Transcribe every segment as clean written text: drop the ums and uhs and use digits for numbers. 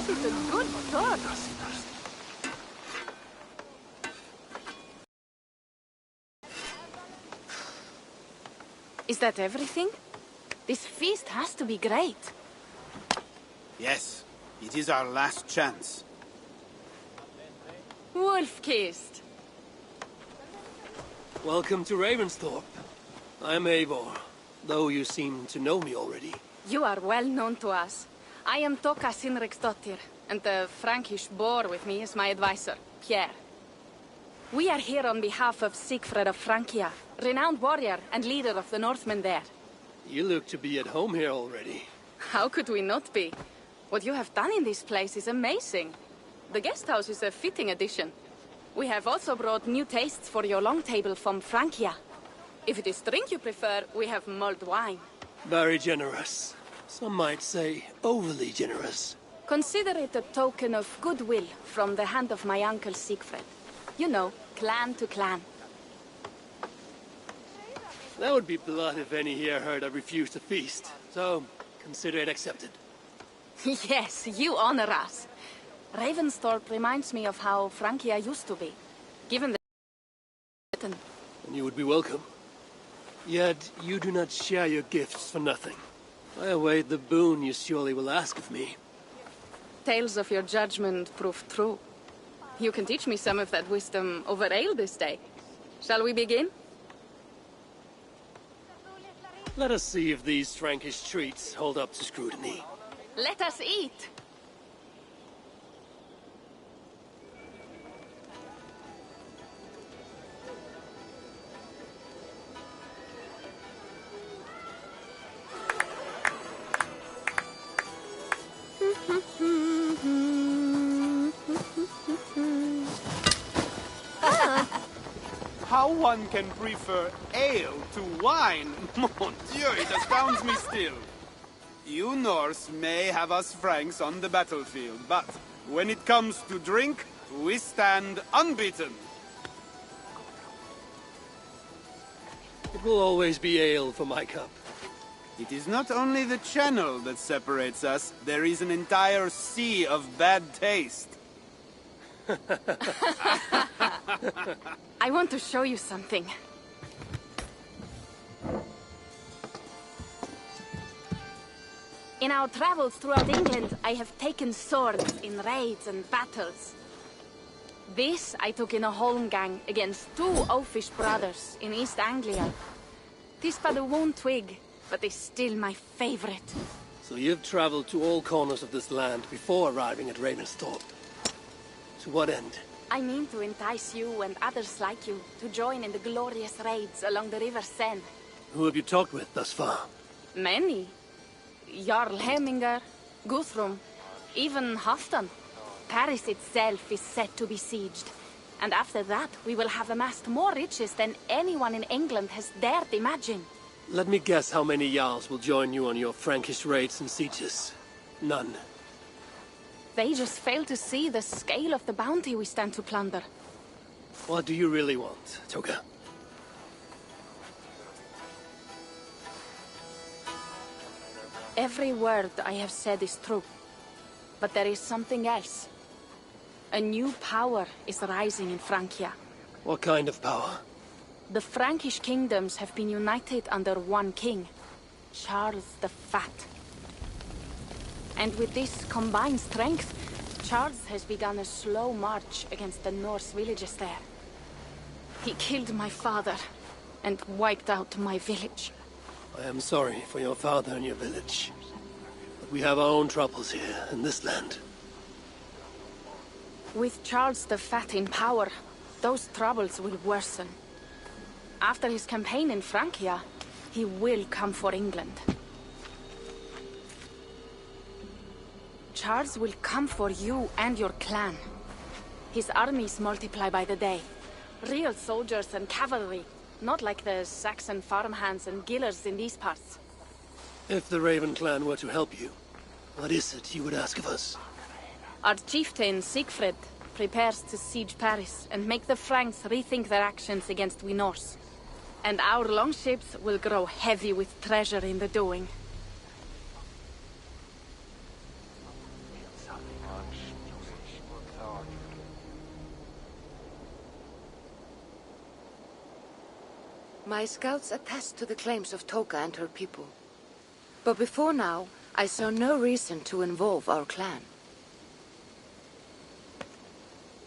That is a good sword. Is that everything? This feast has to be great. Yes, it is our last chance. Wolf-kissed. Welcome to Ravensthorpe. I'm Eivor, though you seem to know me already. You are well known to us. I am Toka Sinriksdottir, and the Frankish boar with me is my advisor, Pierre. We are here on behalf of Sigfred of Francia, renowned warrior and leader of the Northmen there. You look to be at home here already. How could we not be? What you have done in this place is amazing. The guest house is a fitting addition. We have also brought new tastes for your long table from Francia. If it is drink you prefer, we have mulled wine. Very generous. Some might say overly generous. Consider it a token of goodwill from the hand of my uncle Sigfred. You know, clan to clan. That would be blood if any here heard I refused to feast. So, consider it accepted. Yes, you honor us. Ravensthorpe reminds me of how Francia used to be, given the... And you would be welcome. Yet, you do not share your gifts for nothing. I await the boon you surely will ask of me. Tales of your judgment prove true. You can teach me some of that wisdom over ale this day. Shall we begin? Let us see if these Frankish treats hold up to scrutiny. Let us eat! How one can prefer ale to wine? Mon Dieu, it astounds me still. You Norse may have us Franks on the battlefield, but when it comes to drink, we stand unbeaten. It will always be ale for my cup. It is not only the channel that separates us, there is an entire sea of bad taste. I want to show you something. In our travels throughout England, I have taken swords in raids and battles. This I took in a holmgang against two oafish brothers in East Anglia. Tis but a worn twig, but is still my favorite. So you've traveled to all corners of this land before arriving at Ravensthorpe. To what end? I mean to entice you and others like you to join in the glorious raids along the River Seine. Who have you talked with thus far? Many. Jarl Hemminger, Guthrum, even Halfdan. Paris itself is set to be sieged. And after that, we will have amassed more riches than anyone in England has dared imagine. Let me guess how many Jarls will join you on your Frankish raids and sieges. None. They just fail to see the scale of the bounty we stand to plunder. What do you really want, Toga? Every word I have said is true. But there is something else. A new power is rising in Francia. What kind of power? The Frankish kingdoms have been united under one king, Charles the Fat. And with this combined strength, Charles has begun a slow march against the Norse villages there. He killed my father and wiped out my village. I am sorry for your father and your village. But we have our own troubles here in this land. With Charles the Fat in power, those troubles will worsen. After his campaign in Francia, he will come for England. Charles will come for you and your clan. His armies multiply by the day. Real soldiers and cavalry, not like the Saxon farmhands and gillers in these parts. If the Raven clan were to help you, what is it you would ask of us? Our chieftain, Sigfred, prepares to siege Paris and make the Franks rethink their actions against we Norse. And our longships will grow heavy with treasure in the doing. My scouts attest to the claims of Toka and her people. But before now, I saw no reason to involve our clan.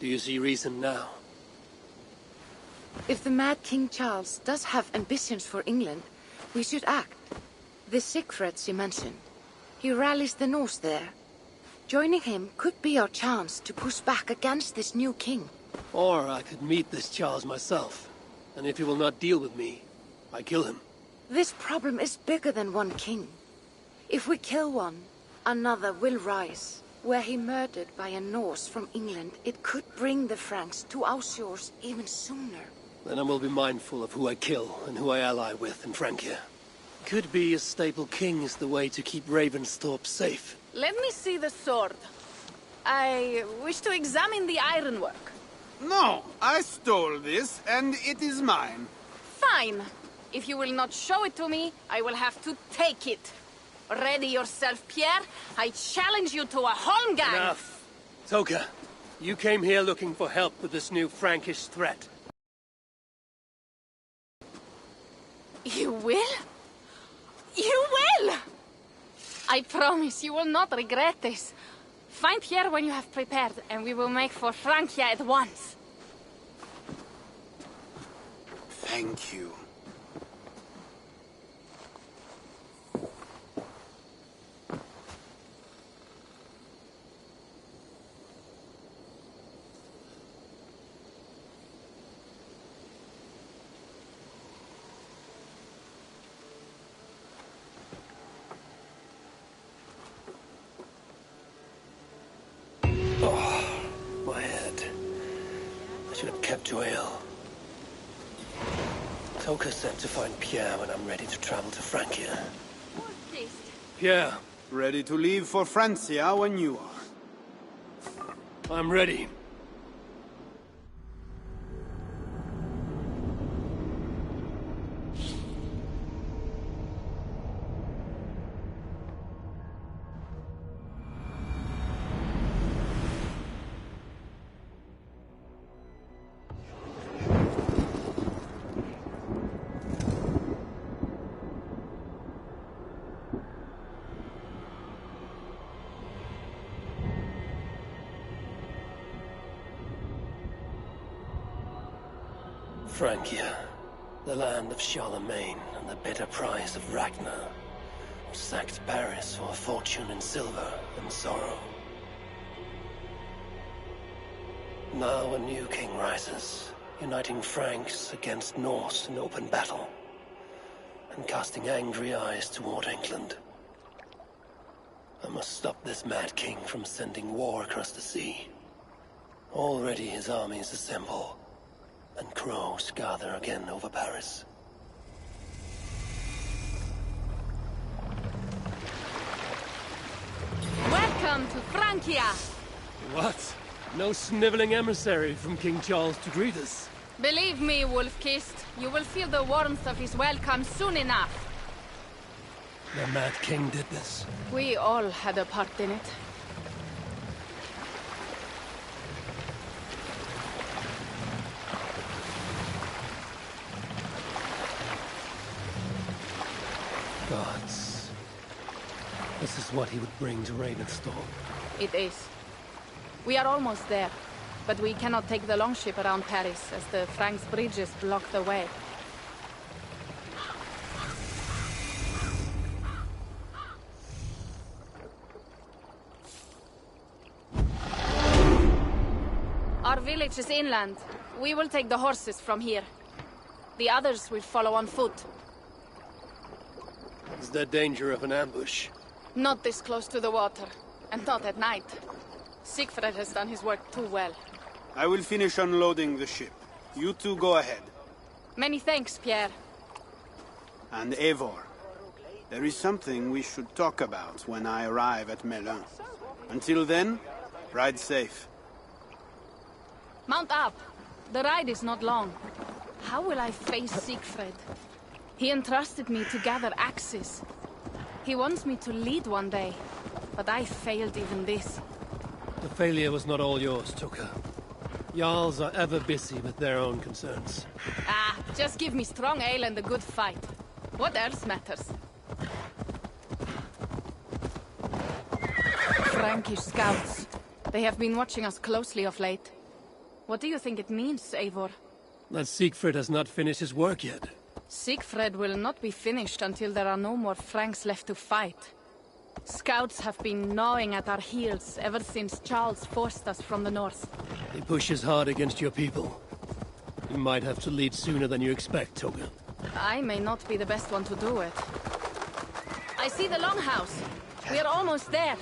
Do you see reason now? If the Mad King Charles does have ambitions for England, we should act. The Siegfried you mentioned, he rallies the Norse there. Joining him could be our chance to push back against this new king. Or I could meet this Charles myself, and if he will not deal with me, I kill him. This problem is bigger than one king. If we kill one, another will rise. Were he murdered by a Norse from England, it could bring the Franks to our shores even sooner. Then I will be mindful of who I kill and who I ally with in Francia. Could be a stable king is the way to keep Ravensthorpe safe. Let me see the sword. I wish to examine the ironwork. No, I stole this, and it is mine. Fine. If you will not show it to me, I will have to take it. Ready yourself, Pierre. I challenge you to a holmgang. Enough. Toka, you came here looking for help with this new Frankish threat. You will? You will! I promise you will not regret this. Find Pierre when you have prepared, and we will make for Francia at once. Thank you. My head. I should have kept to ale. Toka said to find Pierre when I'm ready to travel to Francia. Pierre. Ready to leave for Francia when you are. I'm ready. Francia, the land of Charlemagne and the bitter price of Ragnar, sacked Paris for a fortune in silver and sorrow. Now a new king rises, uniting Franks against Norse in open battle, and casting angry eyes toward England. I must stop this mad king from sending war across the sea. Already his armies assemble, and crows gather again over Paris. Welcome to Francia! What? No sniveling emissary from King Charles to greet us? Believe me, Wolf-Kissed, you will feel the warmth of his welcome soon enough. The Mad King did this. We all had a part in it. Gods. This is what he would bring to Ravensthorpe. It is. We are almost there, but we cannot take the longship around Paris as the Franks' bridges block the way. Our village is inland. We will take the horses from here. The others will follow on foot. Is there danger of an ambush? Not this close to the water, and not at night. Siegfried has done his work too well. I will finish unloading the ship. You two go ahead. Many thanks, Pierre. And Eivor, there is something we should talk about when I arrive at Melun. Until then, ride safe. Mount up. The ride is not long. How will I face Siegfried? He entrusted me to gather axes. He wants me to lead one day, but I failed even this. The failure was not all yours, Toka. Jarls are ever busy with their own concerns. Ah, just give me strong ale and a good fight. What else matters? Frankish scouts. They have been watching us closely of late. What do you think it means, Eivor? That Siegfried has not finished his work yet. Siegfried will not be finished until there are no more Franks left to fight. Scouts have been gnawing at our heels ever since Charles forced us from the north. He pushes hard against your people. You might have to lead sooner than you expect, Toga. I may not be the best one to do it. I see the longhouse. We are almost there.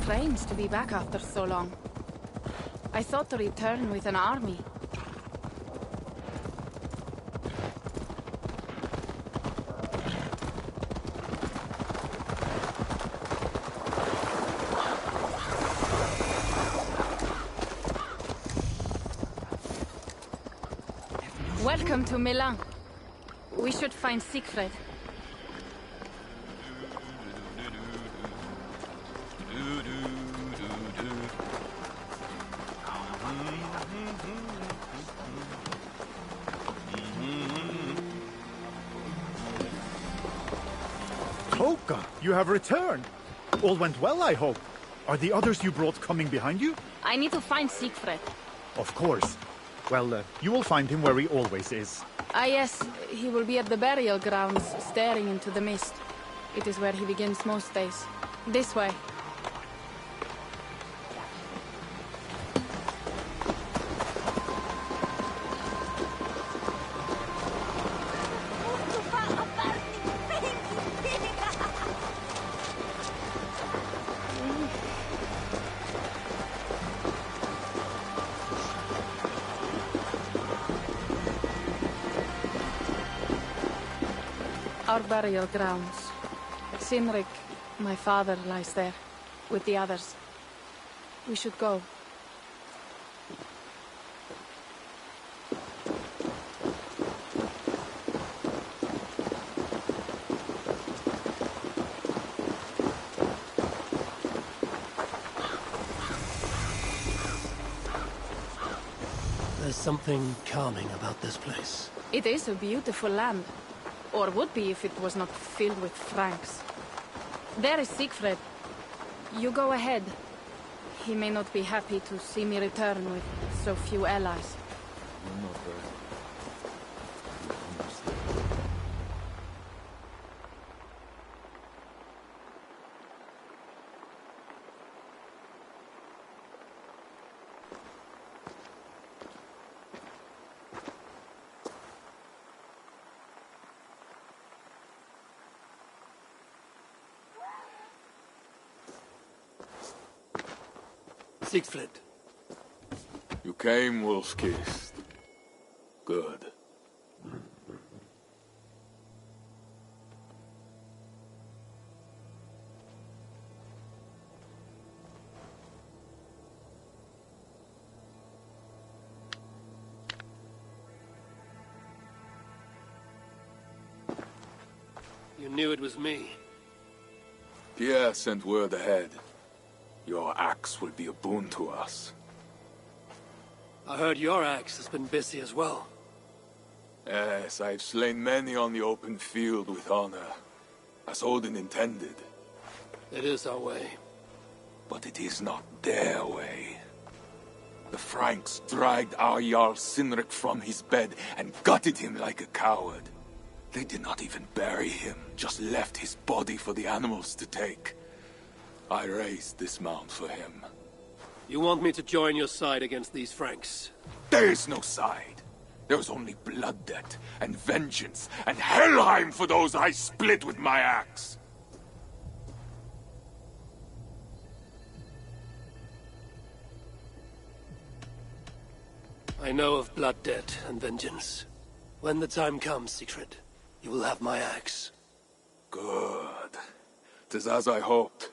Strange to be back after so long. I thought to return with an army. Welcome to Milan. We should find Siegfried. Toka, you have returned. All went well, I hope. Are the others you brought coming behind you? I need to find Siegfried. Of course. Well, you will find him where he always is. Ah yes, he will be at the burial grounds, staring into the mist. It is where he begins most days. This way. Our burial grounds. Sinrik, my father, lies there, with the others. We should go. There's something calming about this place. It is a beautiful land. Or would be if it was not filled with Franks. There is Siegfried. You go ahead. He may not be happy to see me return with so few allies. Siegfried. You came, wolf-kissed. Good. You knew it was me. Pierre sent word ahead. Your axe will be a boon to us. I heard your axe has been busy as well. Yes, I've slain many on the open field with honor, as Odin intended. It is our way. But it is not their way. The Franks dragged our Jarl Sinrik from his bed and gutted him like a coward. They did not even bury him, just left his body for the animals to take. I raised this mound for him. You want me to join your side against these Franks? There is no side. There is only blood debt, and vengeance, and Helheim for those I split with my axe. I know of blood debt and vengeance. When the time comes, Siegfried, you will have my axe. Good. 'Tis as I hoped.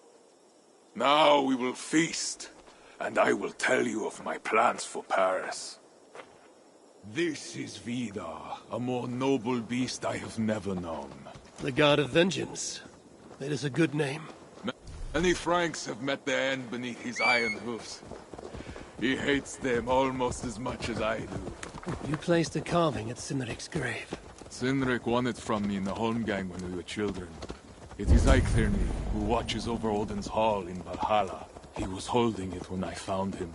Now we will feast, and I will tell you of my plans for Paris. This is Vidar, a more noble beast I have never known. The God of Vengeance. It is a good name. Many Franks have met their end beneath his iron hoofs. He hates them almost as much as I do. You placed a carving at Cynric's grave. Cynric won it from me in the Holmgang when we were children. It is Eiktherni, who watches over Odin's hall in Valhalla. He was holding it when I found him.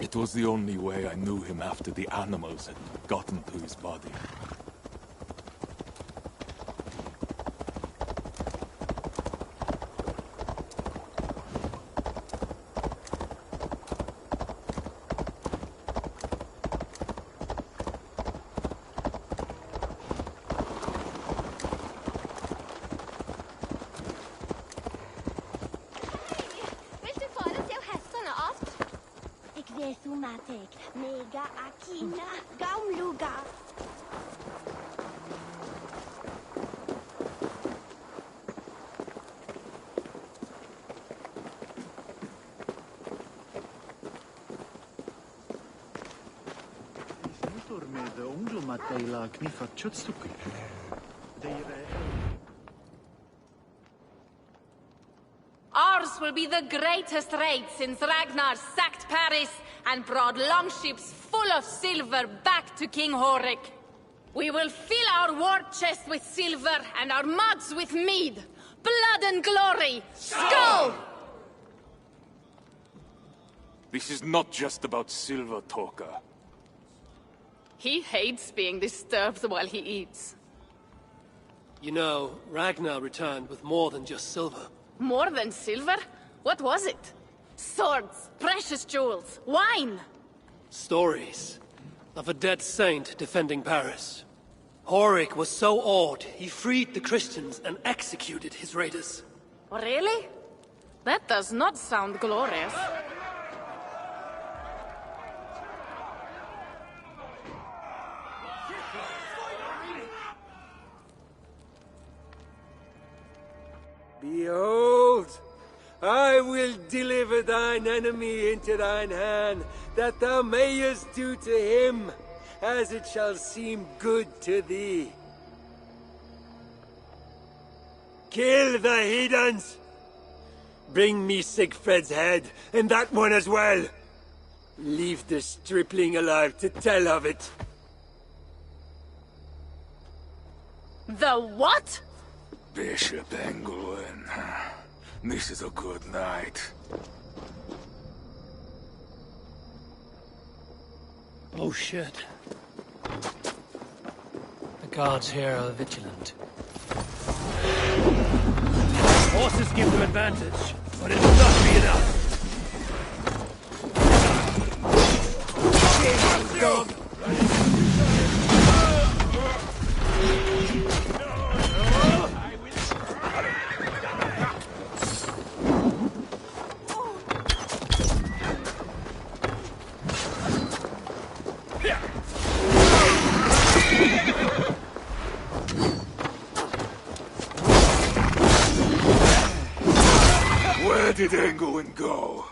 It was the only way I knew him after the animals had gotten to his body. Mega Akina Gaumluga. Ours will be the greatest raid since Ragnar sacked Paris and brought longships full of silver back to King Horik. We will fill our war chest with silver and our mugs with mead. Blood and glory! Skull! This is not just about silver, Torka. He hates being disturbed while he eats. You know, Ragnar returned with more than just silver. More than silver? What was it? Swords, precious jewels, wine! Stories of a dead saint defending Paris. Horik was so awed, he freed the Christians and executed his raiders. Really? That does not sound glorious. Behold, I will deliver thine enemy into thine hand, that thou mayest do to him as it shall seem good to thee. Kill the heathens! Bring me Siegfried's head, and that one as well. Leave the stripling alive to tell of it. The what? Bishop Engelwin. This is a good night. Oh shit. The guards here are vigilant. Horses give them advantage, but it will not be enough. Where did Engelwin go?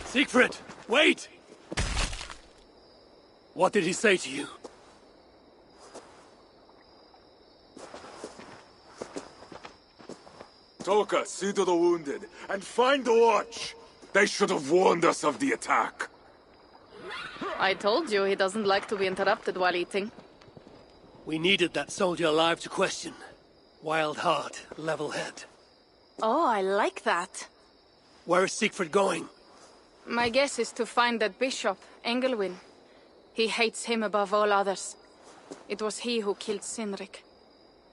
Siegfried, wait! What did he say to you? Toka, see to the wounded, and find the watch! They should have warned us of the attack. I told you he doesn't like to be interrupted while eating. We needed that soldier alive to question. Wild heart, level head. Oh, I like that. Where is Siegfried going? My guess is to find that bishop, Engelwin. He hates him above all others. It was he who killed Cynric.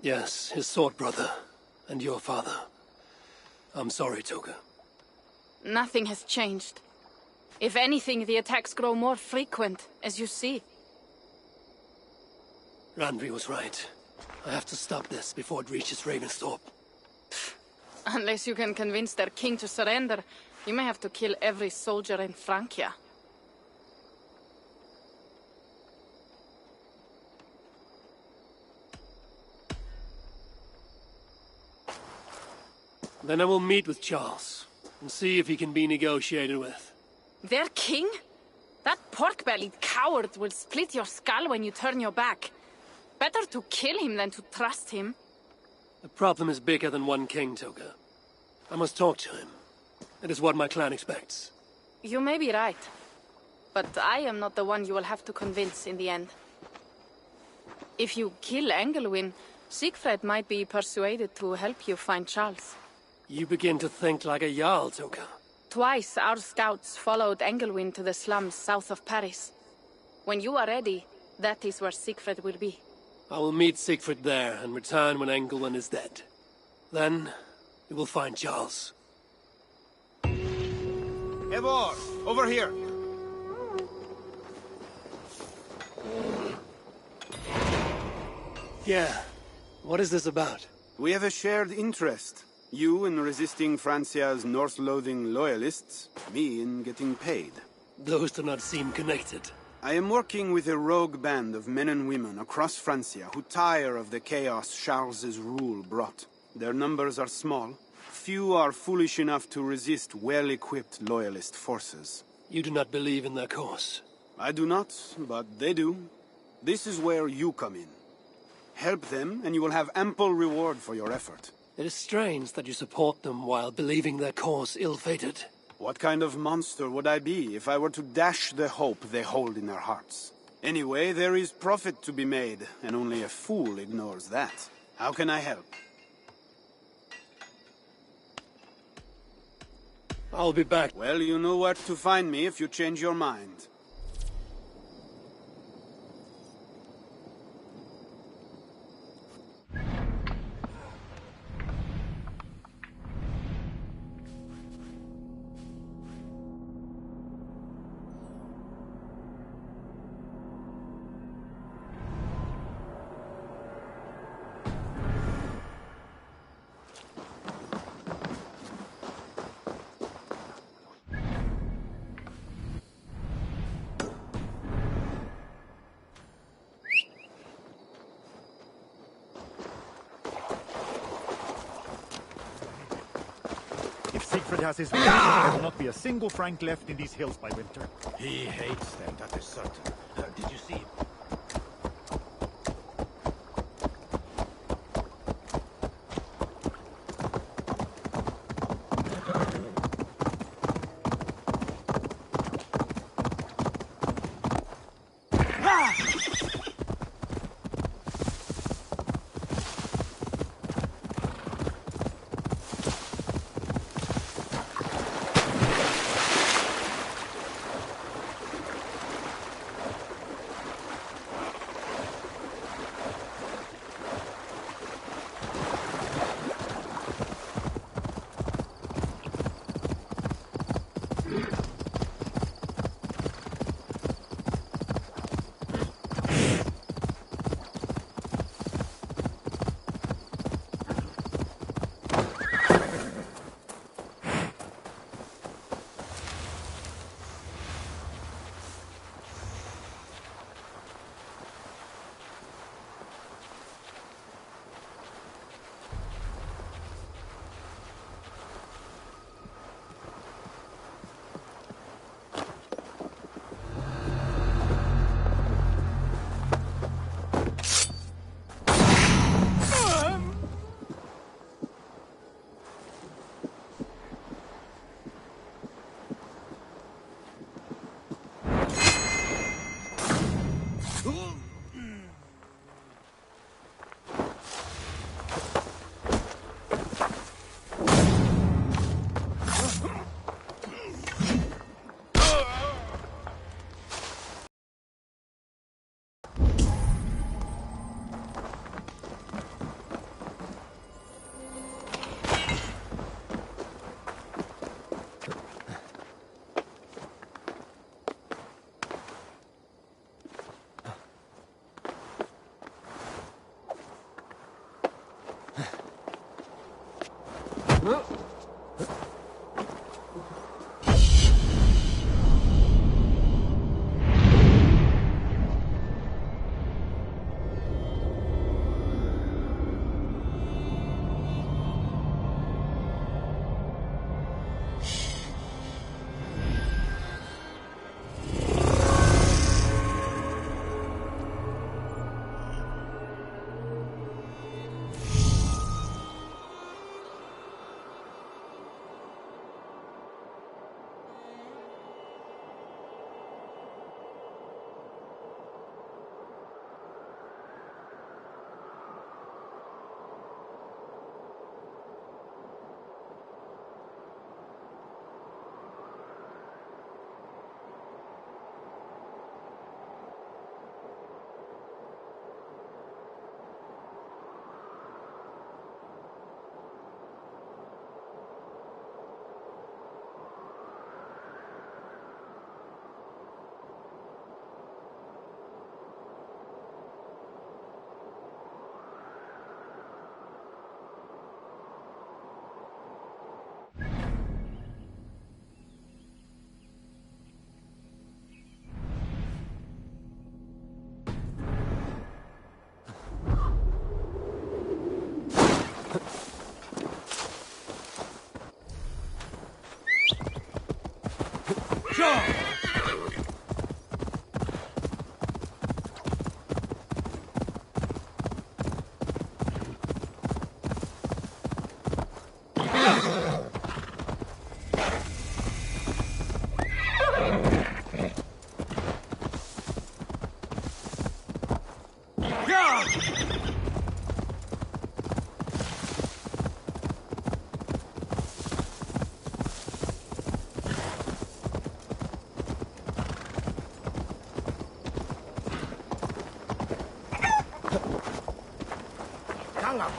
Yes, his sword brother. And your father. I'm sorry, Toga. Nothing has changed. If anything, the attacks grow more frequent, as you see. Randvi was right. I have to stop this before it reaches Ravensthorpe. Unless you can convince their king to surrender, you may have to kill every soldier in Francia. Then I will meet with Charles, and see if he can be negotiated with. Their king? That pork-bellied coward will split your skull when you turn your back. Better to kill him than to trust him. The problem is bigger than one king, Toka. I must talk to him. It is what my clan expects. You may be right. But I am not the one you will have to convince in the end. If you kill Engelwin, Siegfried might be persuaded to help you find Charles. You begin to think like a Jarl, Toka. Twice our scouts followed Engelwin to the slums south of Paris. When you are ready, that is where Siegfried will be. I will meet Siegfried there and return when Engelwin is dead. Then, we will find Charles. Eivor, over here. Yeah. What is this about? We have a shared interest. You in resisting Francia's Norse-loathing loyalists, me in getting paid. Those do not seem connected. I am working with a rogue band of men and women across Francia who tire of the chaos Charles's rule brought. Their numbers are small. Few are foolish enough to resist well-equipped loyalist forces. You do not believe in their cause? I do not, but they do. This is where you come in. Help them, and you will have ample reward for your effort. It is strange that you support them while believing their cause ill-fated. What kind of monster would I be if I were to dash the hope they hold in their hearts? Anyway, there is profit to be made, and only a fool ignores that. How can I help? I'll be back. Well, you know where to find me if you change your mind. Siegfried has his way. There will not be a single Frank left in these hills by winter. He hates them, that is certain. Did you see him?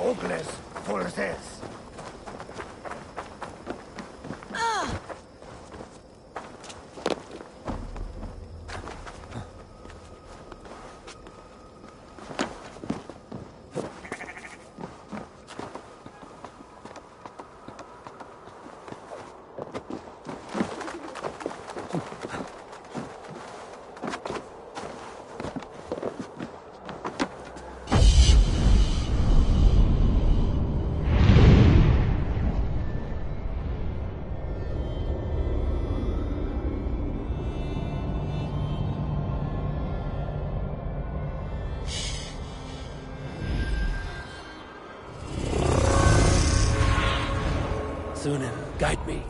Ogles, forces. Sunan, guide me.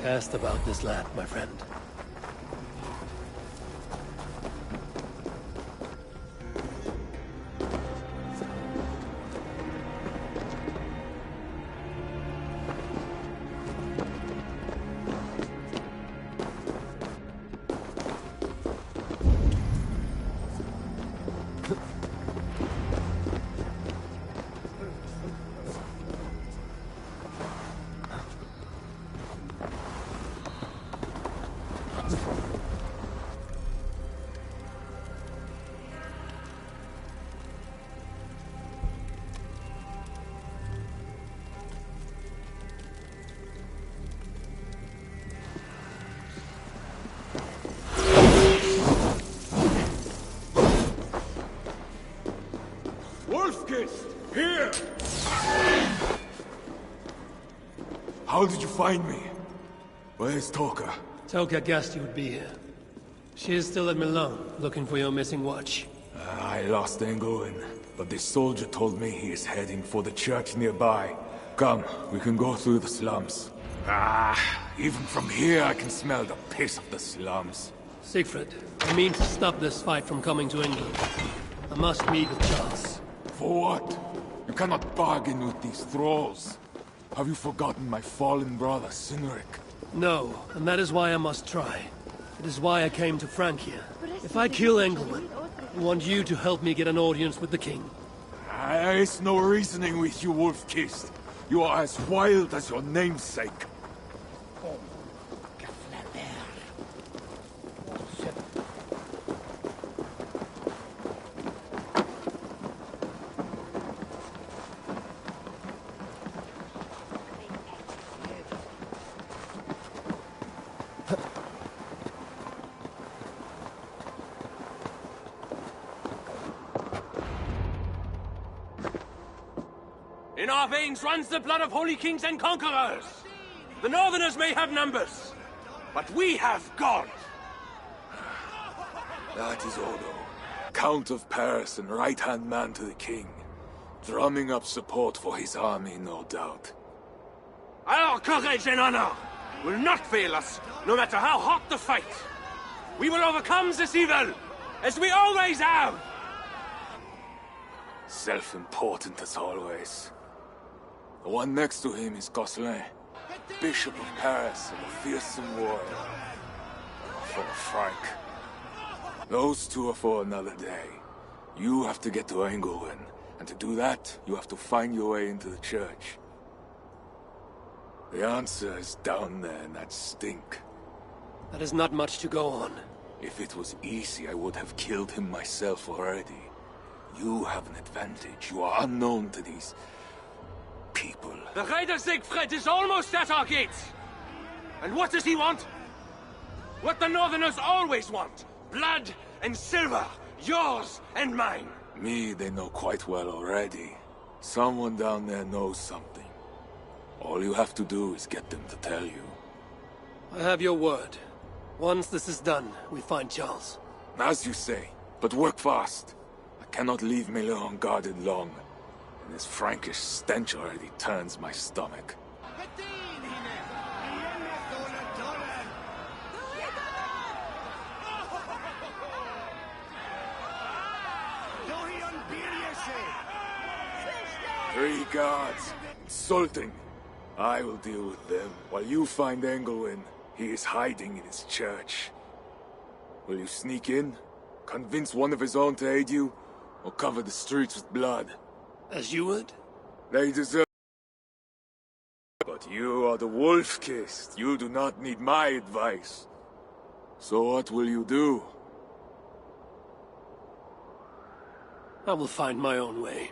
Cast about this land, my friend. Here! How did you find me? Where's Toka? Toka guessed you would be here. She is still at Milan, looking for your missing watch. I lost Engel and but this soldier told me he is heading for the church nearby. Come, we can go through the slums. Even from here I can smell the piss of the slums. Siegfried, I mean to stop this fight from coming to England. I must meet with Charles. For what? You cannot bargain with these thralls. Have you forgotten my fallen brother, Cynric? No, and that is why I must try. It is why I came to Francia. If I kill Engelwin, I want you to help me get an audience with the king. There is no reasoning with you, Wolf-Kissed. You are as wild as your namesake. In our veins runs the blood of holy kings and conquerors. The Northerners may have numbers, but we have God. That is Odo, Count of Paris and right-hand man to the king. Drumming up support for his army, no doubt. Our courage and honor will not fail us, no matter how hot the fight. We will overcome this evil, as we always have. Self-important as always. The one next to him is Gosselin, Bishop of Paris and a fearsome warrior. For Frank. Those two are for another day. You have to get to Engelwin, and to do that, you have to find your way into the church. The answer is down there in that stink. That is not much to go on. If it was easy, I would have killed him myself already. You have an advantage. You are unknown to these people. The Raider Siegfried is almost at our gates. And what does he want? What the Northerners always want. Blood and silver. Yours and mine. Me, they know quite well already. Someone down there knows something. All you have to do is get them to tell you. I have your word. Once this is done, we find Charles. As you say, but work fast. I cannot leave Miller unguarded long. And this Frankish stench already turns my stomach. Three guards. Insulting. I will deal with them, while you find Engelwin. He is hiding in his church. Will you sneak in? Convince one of his own to aid you? Or cover the streets with blood? As you would? They deserve... But you are the Wolf-Kissed. You do not need my advice. So what will you do? I will find my own way.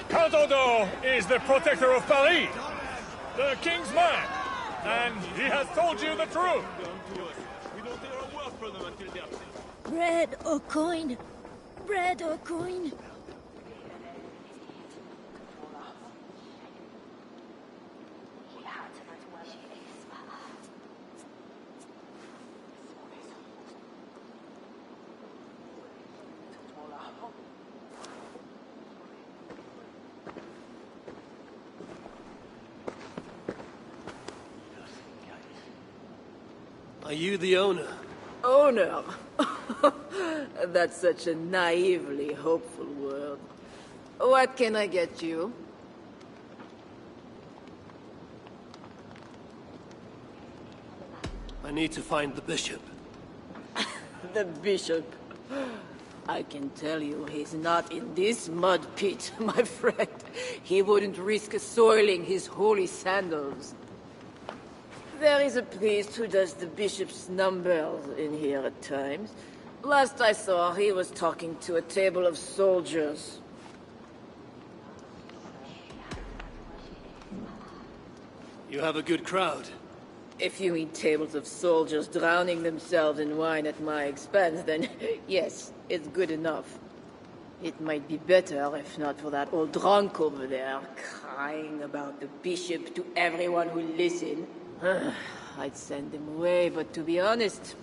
Count Odo is the protector of Paris, the king's man, and he has told you the truth. Bread or coin? Bread or coin? Are you the owner? Owner? That's such a naively hopeful word. What can I get you? I need to find the bishop. The bishop. I can tell you he's not in this mud pit, my friend. He wouldn't risk soiling his holy sandals. There is a priest who does the bishop's numbers in here at times. Last I saw, he was talking to a table of soldiers. You have a good crowd. If you mean tables of soldiers drowning themselves in wine at my expense, then yes, it's good enough. It might be better if not for that old drunk over there, crying about the bishop to everyone who listen. I'd send him away, but to be honest,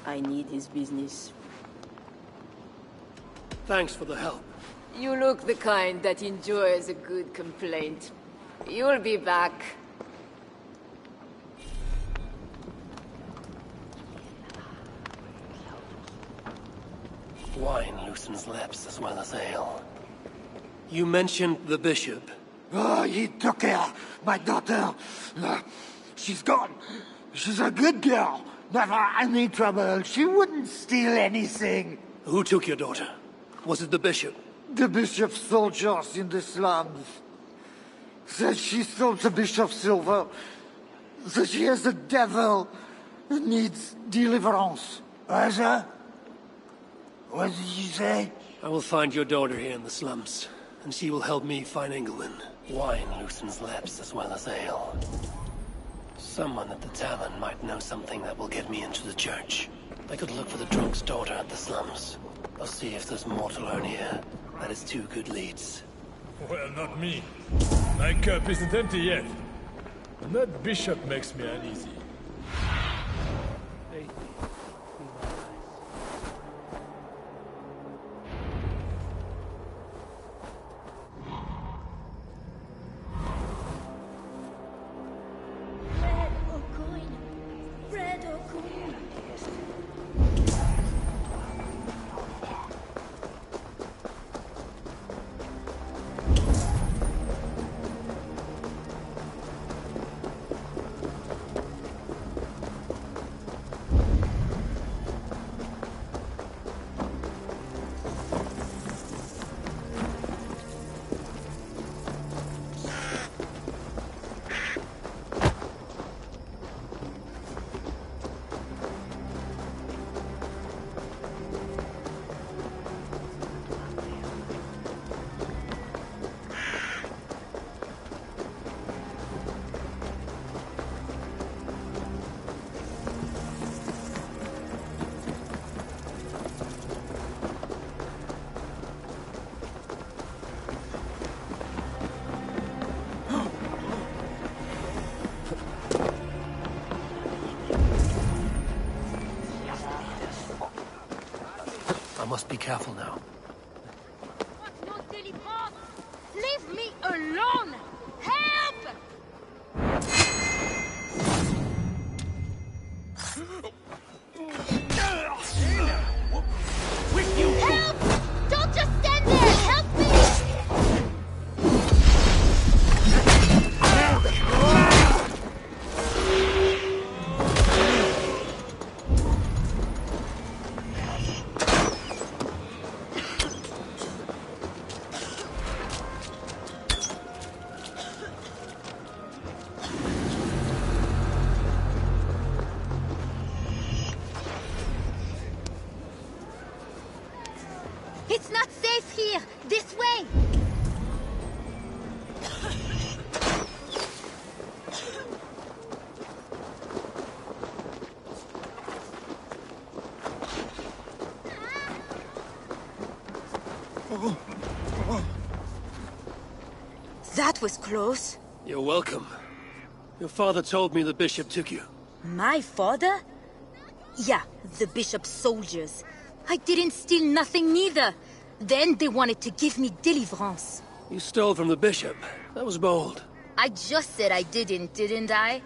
I need his business. Thanks for the help. You look the kind that enjoys a good complaint. You'll be back. Wine loosens lips as well as ale. You mentioned the bishop. Oh, he took her, my daughter. She's gone. She's a good girl. Never any trouble. She wouldn't steal anything. Who took your daughter? Was it the bishop? The bishop's soldiers in the slums. Said she stole the bishop's silver. Said she has a devil who needs deliverance. What did you say? I will find your daughter here in the slums, and she will help me find England. Wine loosens lips as well as ale. Someone at the tavern might know something that will get me into the church. I could look for the drunk's daughter at the slums. I'll see if there's more to learn here. That is 2 good leads. Well, not me. My cup isn't empty yet. And that bishop makes me uneasy. I must be careful now. Leave me alone! Help! Help! Don't just stand there! Help me! It's not safe here! This way! That was close. You're welcome. Your father told me the bishop took you. My father? Yeah, the bishop's soldiers. I didn't steal nothing neither. Then they wanted to give me deliverance. You stole from the bishop. That was bold. I just said I didn't I?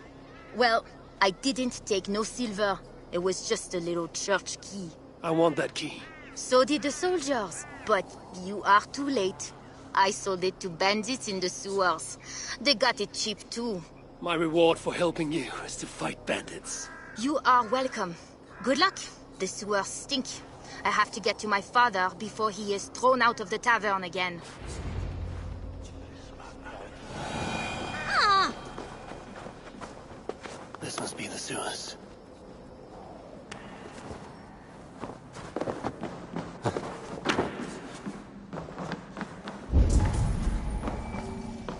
Well, I didn't take no silver. It was just a little church key. I want that key. So did the soldiers. But you are too late. I sold it to bandits in the sewers. They got it cheap too. My reward for helping you is to fight bandits. You are welcome. Good luck. The sewers stink. I have to get to my father before he is thrown out of the tavern again. This must be the sewers.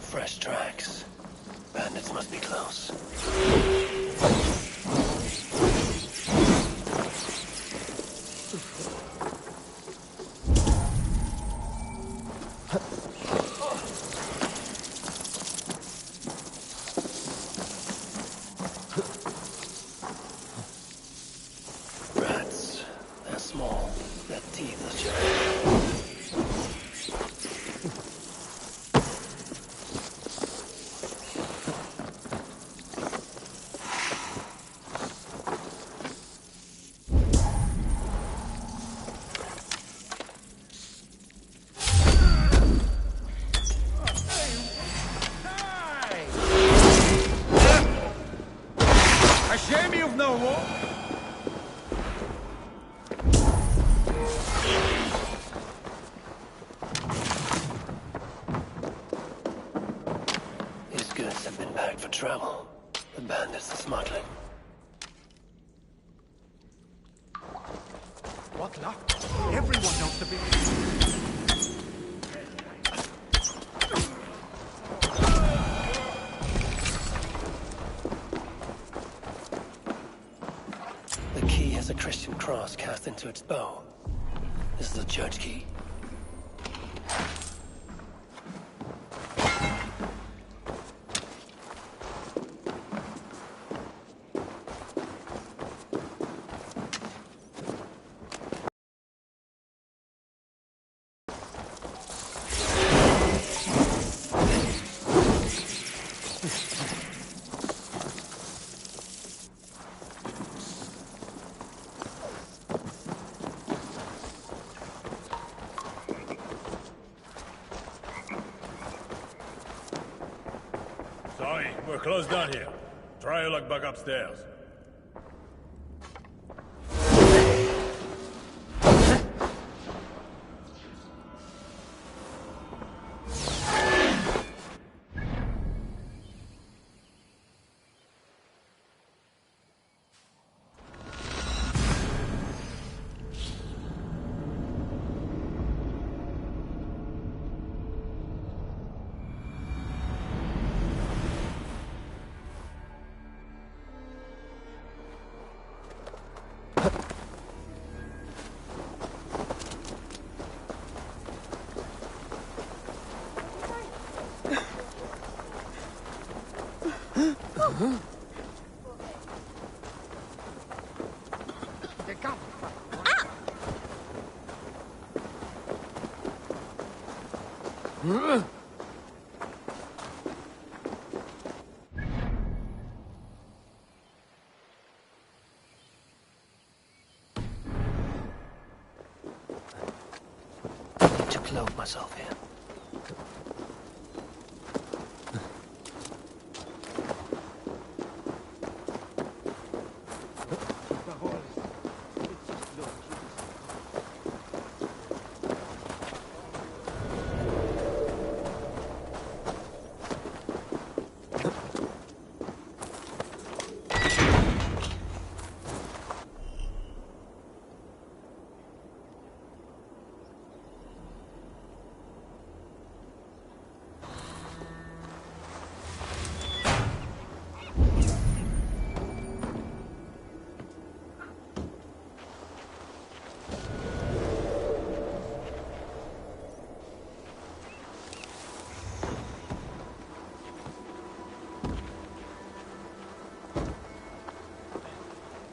Fresh tracks. Bandits must be close. Rats. They're small. Their teeth are sharp. A shame you've no war. These goods have been packed for travel. The bandits are smuggling. What luck? Everyone knows the big... The key has a Christian cross cast into its bow. This is a church key. Sorry, we're closed down here. Try your luck back upstairs. I need to cloak myself here.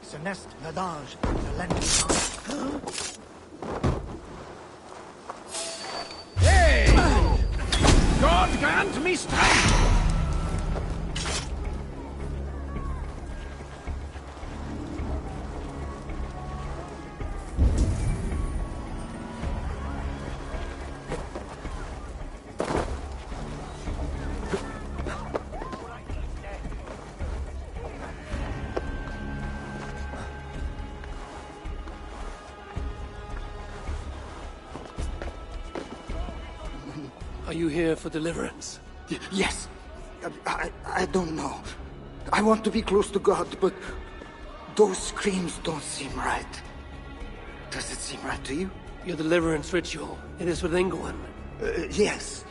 Celeste, Ladange, the land. Hey! God grant me strength! you here for deliverance? Yes. I don't know. I want to be close to God, but those screams don't seem right. Does it seem right to you? Your deliverance ritual. It is with England. Yes.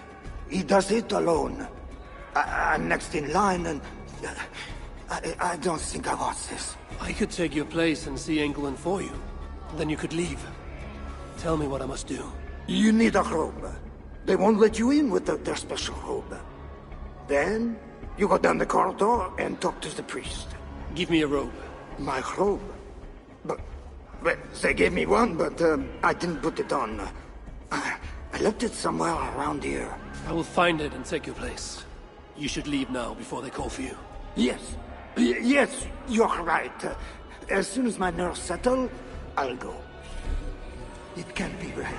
He does it alone. I'm next in line, and I don't think I want this. I could take your place and see England for you. Then you could leave. Tell me what I must do. You need a robe. They won't let you in without their special robe. Then, you go down the corridor and talk to the priest. Give me a robe. My robe? But they gave me one, but I didn't put it on. I left it somewhere around here. I will find it and take your place. You should leave now before they call for you. Yes. Yes, you're right. As soon as my nerves settle, I'll go. It can't be right.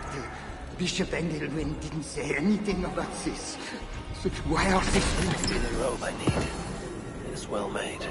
Bishop Engelwin didn't say anything about this. So why are they... This be the robe I need. It is well made.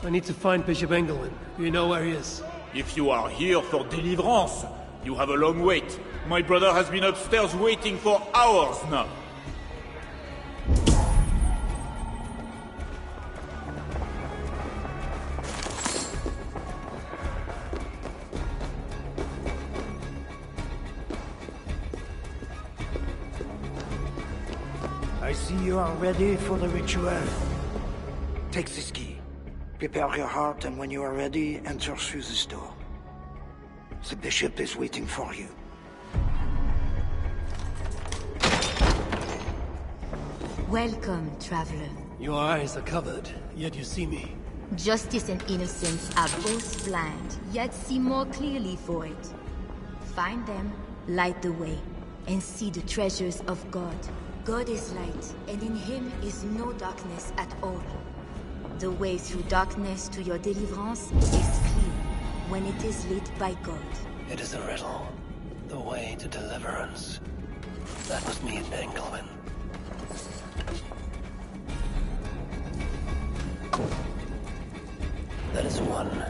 I need to find Bishop Engelwin. Do you know where he is? If you are here for deliverance, you have a long wait. My brother has been upstairs waiting for hours now. I see you are ready for the ritual. Take this key. Prepare your heart, and when you are ready, enter through this door. The bishop is waiting for you. Welcome, traveler. Your eyes are covered, yet you see me. Justice and innocence are both blind, yet see more clearly for it. Find them, light the way, and see the treasures of God. God is light, and in him is no darkness at all. The way through darkness to your deliverance is clear when it is lit by God. It is a riddle. The way to deliverance. That must mean Engelwin. That is one.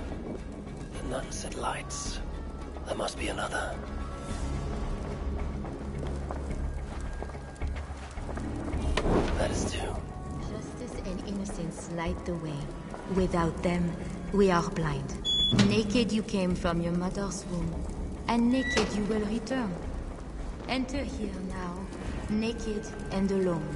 The nun said lights. There must be another. That is two. Justice and innocence light the way. Without them, we are blind. Naked you came from your mother's womb, and naked you will return. Enter here now, naked and alone.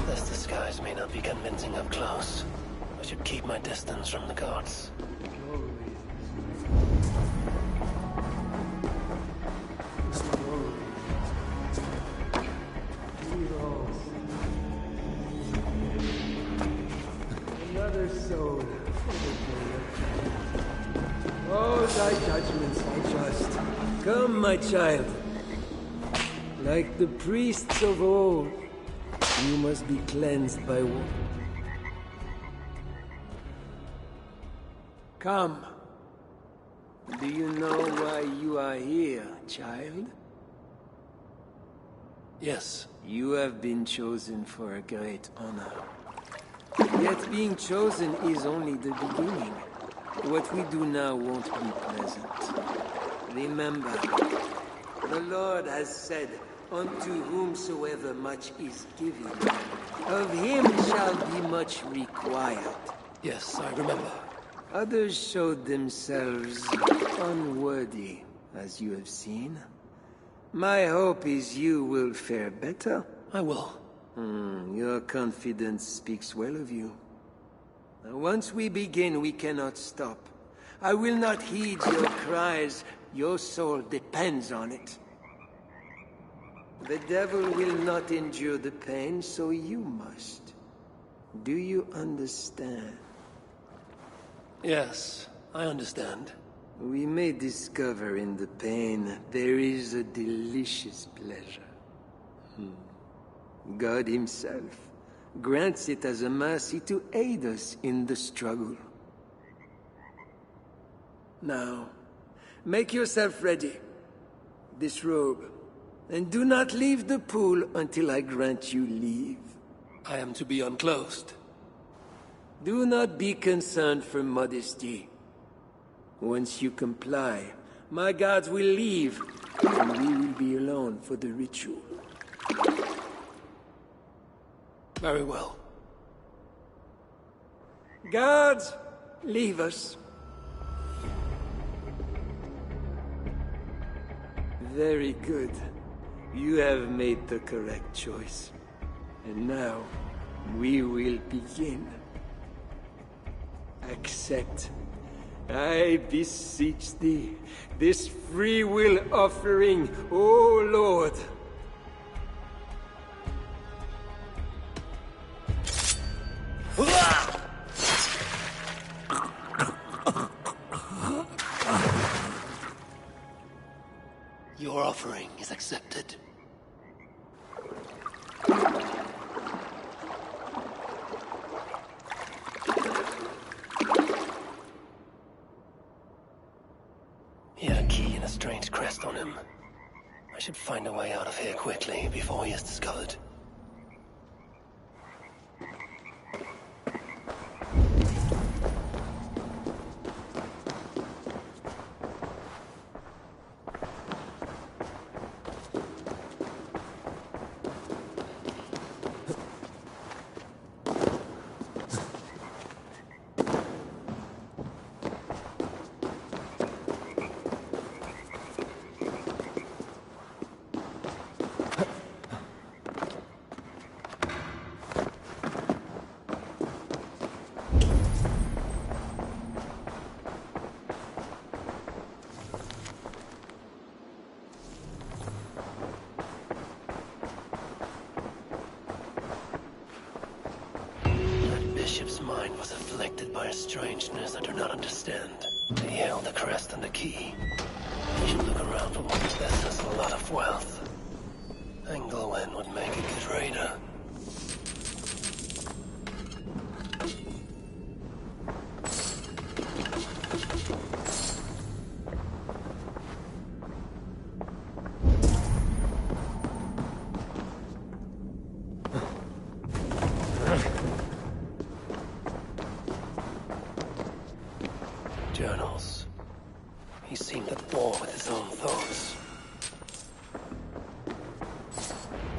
This disguise may not be convincing up close. I should keep my distance from the gods. Another soul for the day of judgment. Oh, thy judgments I trust. Come, my child. Like the priests of old, you must be cleansed by water. Come. Do you know why you are here, child? Yes. You have been chosen for a great honor. Yet being chosen is only the beginning. What we do now won't be pleasant. Remember, the Lord has said, Unto whomsoever much is given, of him shall be much required. Yes, I remember. Others showed themselves unworthy, as you have seen. My hope is you will fare better. I will. Your confidence speaks well of you. Now, once we begin, we cannot stop. I will not heed your cries. Your soul depends on it. The devil will not endure the pain, so you must. Do you understand? Yes, I understand. We may discover in the pain there is a delicious pleasure. God himself grants it as a mercy to aid us in the struggle. Now, make yourself ready. Disrobe, and do not leave the pool until I grant you leave. I am to be unclothed. Do not be concerned for modesty. Once you comply, my guards will leave, and we will be alone for the ritual. Very well. Guards, leave us. Very good. You have made the correct choice. And now, we will begin. Accept, I beseech thee, this free will offering, O Lord. Your offering is accepted. He had a key and a strange crest on him. I should find a way out of here quickly before he is discovered. Bishop's mind was afflicted by a strangeness I do not understand. He held the crest and the key. He should look around for one who possesses a lot of wealth. Englewen would make a good raider. Journals. He seemed at war with his own thoughts.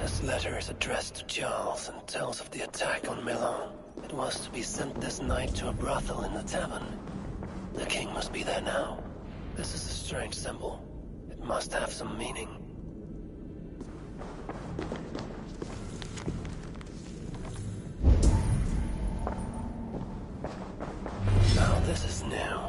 This letter is addressed to Charles and tells of the attack on Milan. It was to be sent this night to a brothel in the tavern. The king must be there now. This is a strange symbol. It must have some meaning. Now this is new.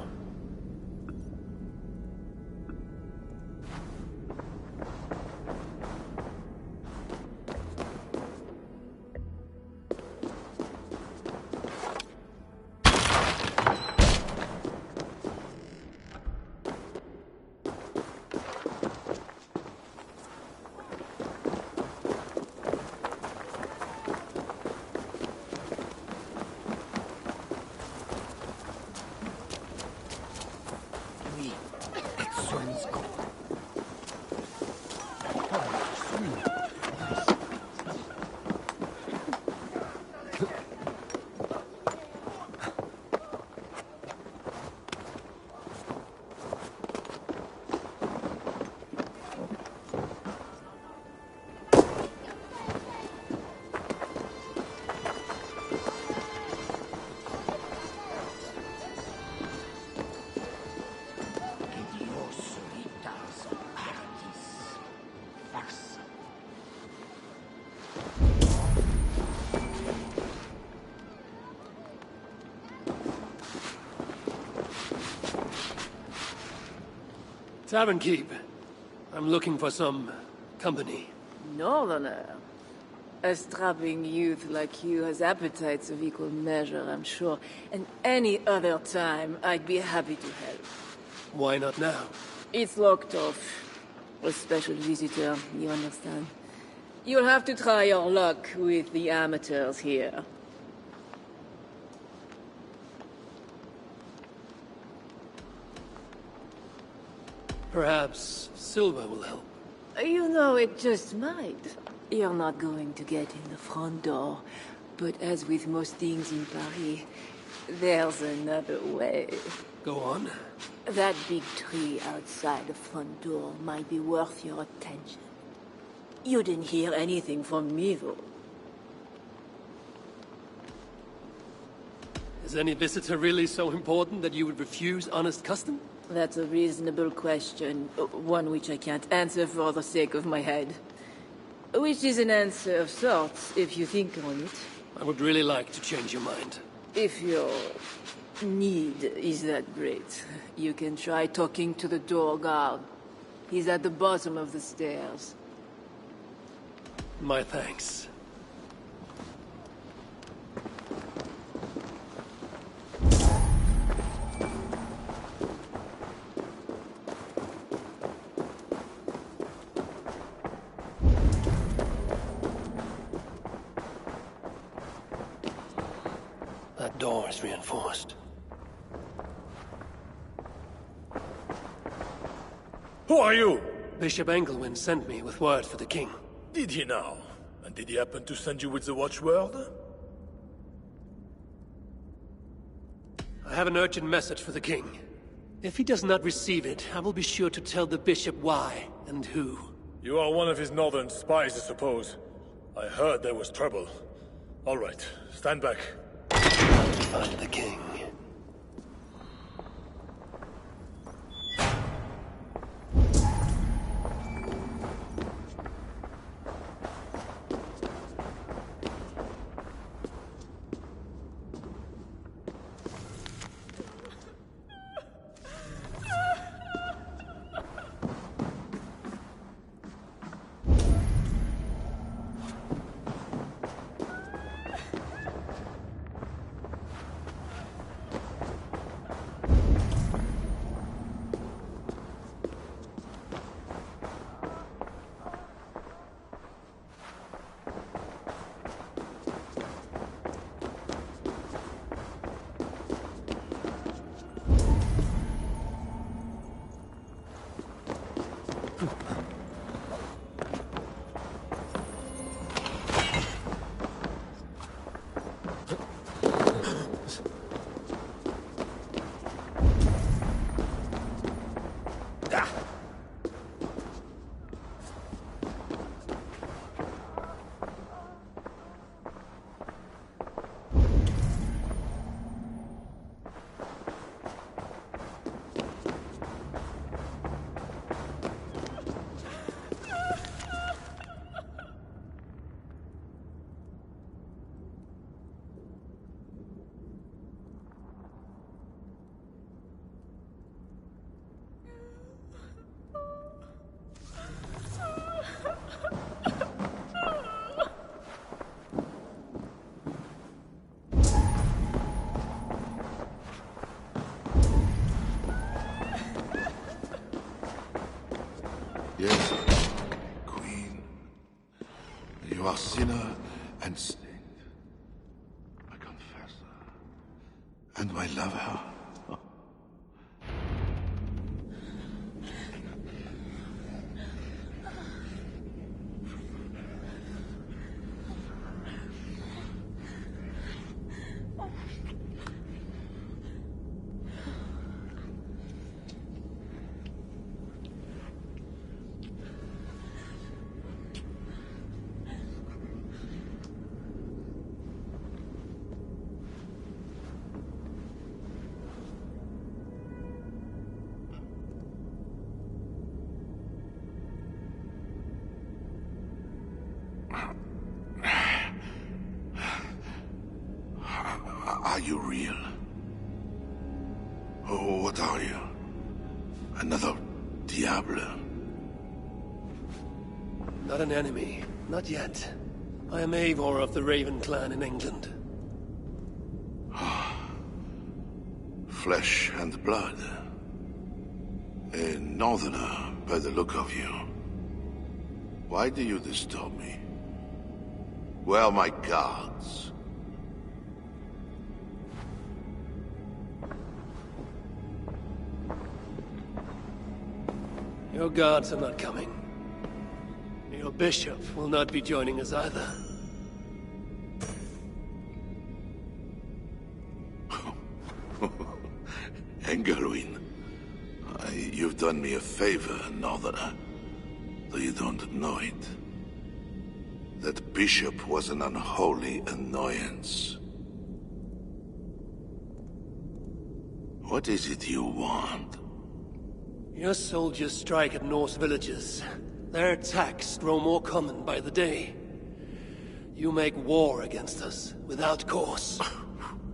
Tavern keep. I'm looking for some company. Northerner. A strapping youth like you has appetites of equal measure, I'm sure. And any other time, I'd be happy to help. Why not now? It's locked off. A special visitor, you understand. You'll have to try your luck with the amateurs here. Perhaps silver will help. You know, it just might. You're not going to get in the front door, but as with most things in Paris, there's another way. Go on. That big tree outside the front door might be worth your attention. You didn't hear anything from me, though. Is any visitor really so important that you would refuse honest custom? That's a reasonable question, one which I can't answer for the sake of my head. Which is an answer of sorts, if you think on it. I would really like to change your mind. If your need is that great, you can try talking to the door guard. He's at the bottom of the stairs. My thanks. That door is reinforced. Who are you? Bishop Engelwin sent me with word for the king. Did he now? And did he happen to send you with the watchword? I have an urgent message for the king. If he does not receive it, I will be sure to tell the bishop why and who. You are one of his northern spies, I suppose. I heard there was trouble. All right, stand back. Find the king. Yes, Queen. You are sinner and saint. I confess her. And I love her. Are you real? Oh, what are you? Another Diable. Not an enemy. Not yet. I am Eivor of the Raven clan in England. Flesh and blood. A northerner, by the look of you. Why do you disturb me? Where are my guards? Your guards are not coming. Your bishop will not be joining us either. Engelwin, you've done me a favor, Northerner, though you don't know it. That bishop was an unholy annoyance. What is it you want? Your soldiers strike at Norse villages. Their attacks grow more common by the day. You make war against us, without cause.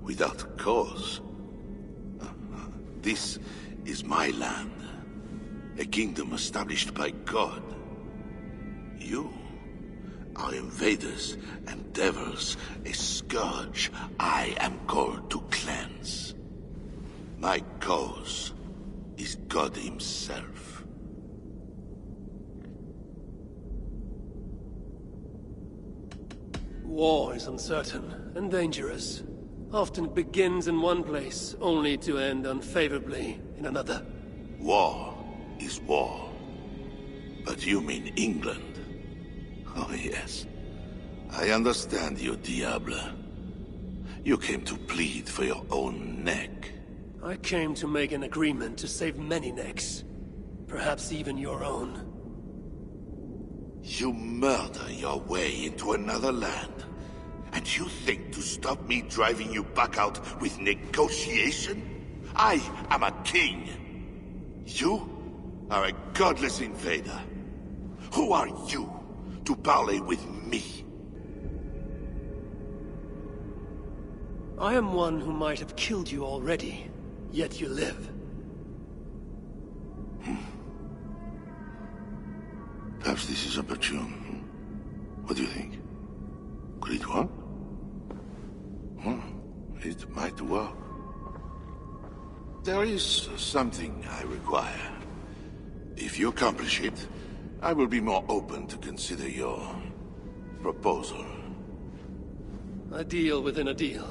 Without cause? This is my land. A kingdom established by God. You are invaders and devils, a scourge I am called to cleanse. My cause is God himself. War is uncertain and dangerous. Often begins in one place, only to end unfavorably in another. War is war. But you mean England? Oh yes. I understand you, Diable. You came to plead for your own neck. I came to make an agreement to save many necks. Perhaps even your own. You murder your way into another land. And you think to stop me driving you back out with negotiation? I am a king. You are a godless invader. Who are you to parley with me? I am one who might have killed you already, yet you live. Perhaps this is opportune. What do you think? Could it work? It might work. There is something I require. If you accomplish it, I will be more open to consider your proposal. A deal within a deal.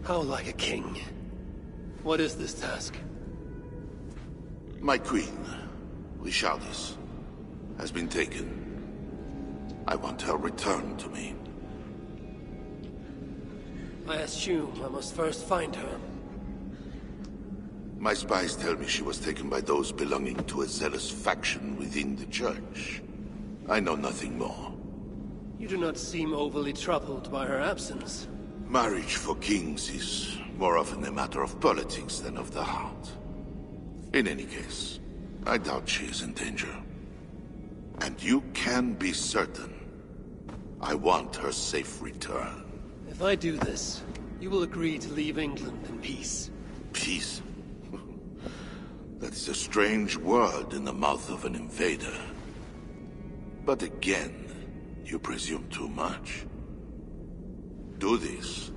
How like a king. What is this task? My queen, Richardis, has been taken. I want her returned to me. I assume I must first find her. My spies tell me she was taken by those belonging to a zealous faction within the church. I know nothing more. You do not seem overly troubled by her absence. Marriage for kings is more often a matter of politics than of the heart. In any case, I doubt she is in danger. And you can be certain. I want her safe return. If I do this, you will agree to leave England in peace. Peace? That is a strange word in the mouth of an invader. But again, you presume too much. Do this,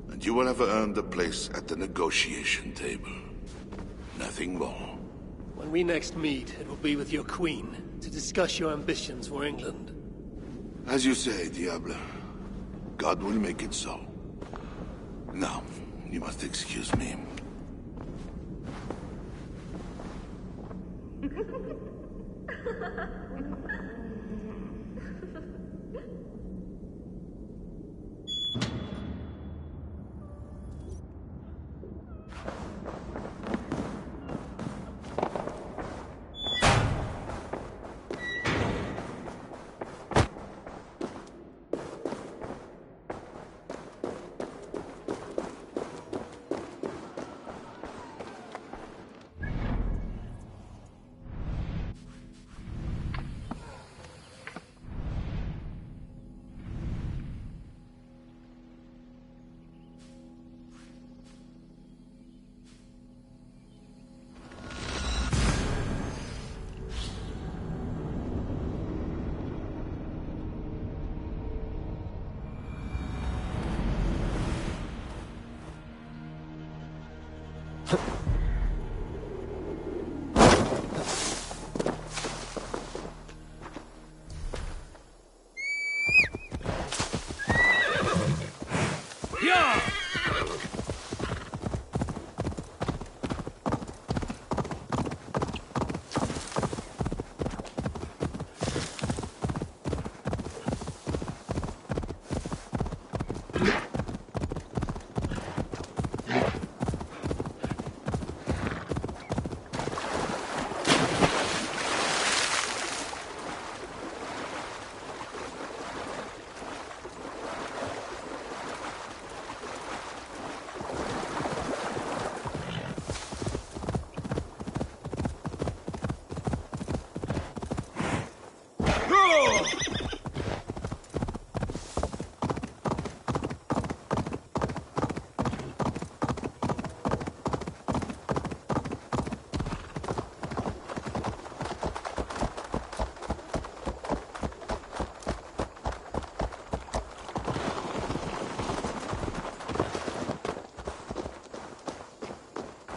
and you will have earned a place at the negotiation table. Nothing more. When we next meet, it will be with your queen, to discuss your ambitions for England. As you say, Diable. God will make it so. Now, you must excuse me.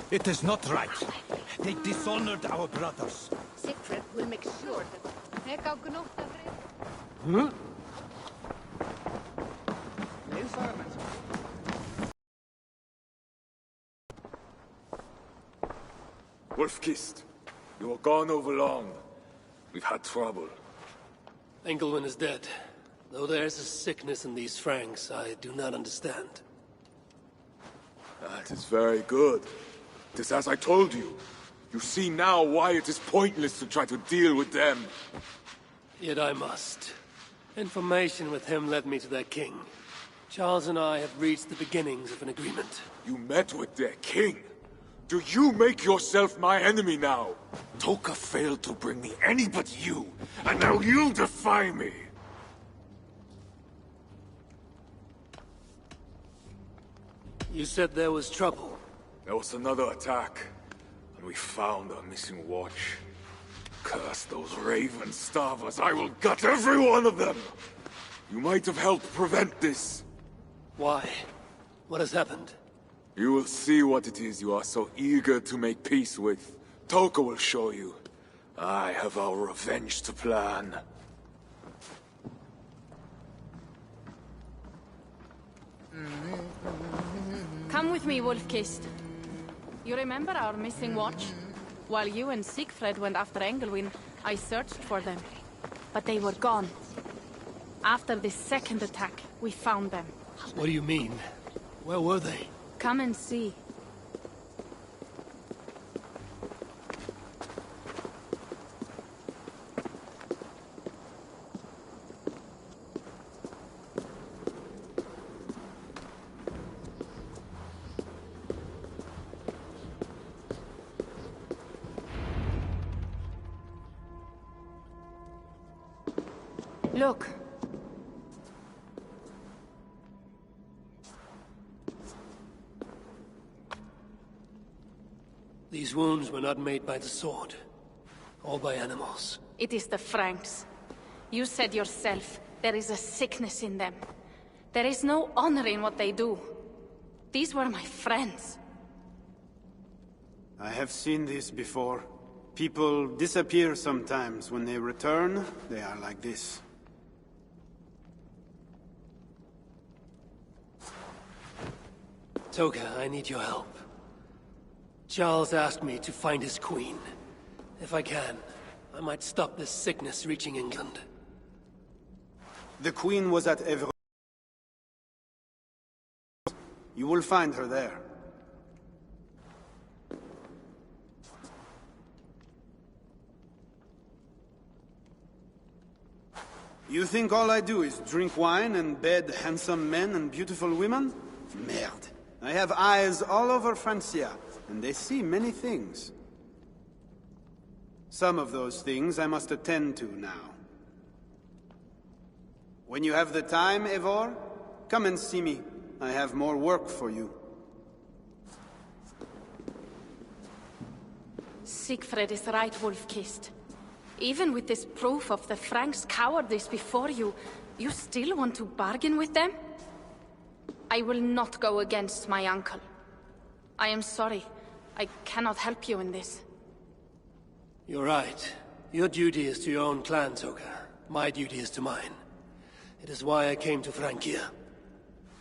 It is not right. They dishonored our brothers. Sigfred will make sure that... Huh? Wolf-Kissed, you were gone over long. We've had trouble. Engelwin is dead. Though there's a sickness in these Franks I do not understand. That is very good. It is as I told you. You see now why it is pointless to try to deal with them. Yet I must. Information with him led me to their king. Charles and I have reached the beginnings of an agreement. You met with their king? Do you make yourself my enemy now? Toka failed to bring me any but you, and now you defy me! You said there was trouble. There was another attack, and we found our missing watch. Curse those raven starvers, I will gut every one of them! You might have helped prevent this. Why? What has happened? You will see what it is you are so eager to make peace with. Toka will show you. I have our revenge to plan. Come with me, Wolf-Kissed. You remember our missing watch? While you and Siegfried went after Engelwin, I searched for them. But they were gone. After this second attack, we found them. What do you mean? Where were they? Come and see. Look. These wounds were not made by the sword, or by animals. It is the Franks. You said yourself, there is a sickness in them. There is no honor in what they do. These were my friends. I have seen this before. People disappear sometimes. When they return, they are like this. Toka, I need your help. Charles asked me to find his queen. If I can, I might stop this sickness reaching England. The queen was at Evreux. You will find her there. You think all I do is drink wine and bed handsome men and beautiful women? Merde. I have eyes all over Francia, and they see many things. Some of those things I must attend to now. When you have the time, Eivor, come and see me. I have more work for you. Siegfried is right, Wolf-Kissed. Even with this proof of the Franks' cowardice before you, you still want to bargain with them? I will not go against my uncle. I am sorry. I cannot help you in this. You're right. Your duty is to your own clan, Toka. My duty is to mine. It is why I came to Francia.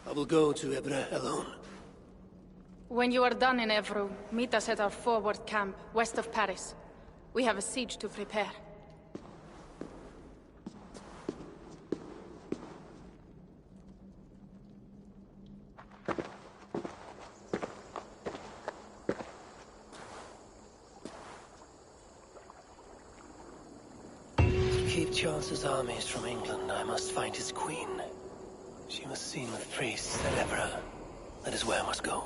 I will go to Evreux alone. When you are done in Evreux, meet us at our forward camp, west of Paris. We have a siege to prepare. To keep Charles's armies from England, I must find his queen. She was seen with priests at Evreux. That is where I must go.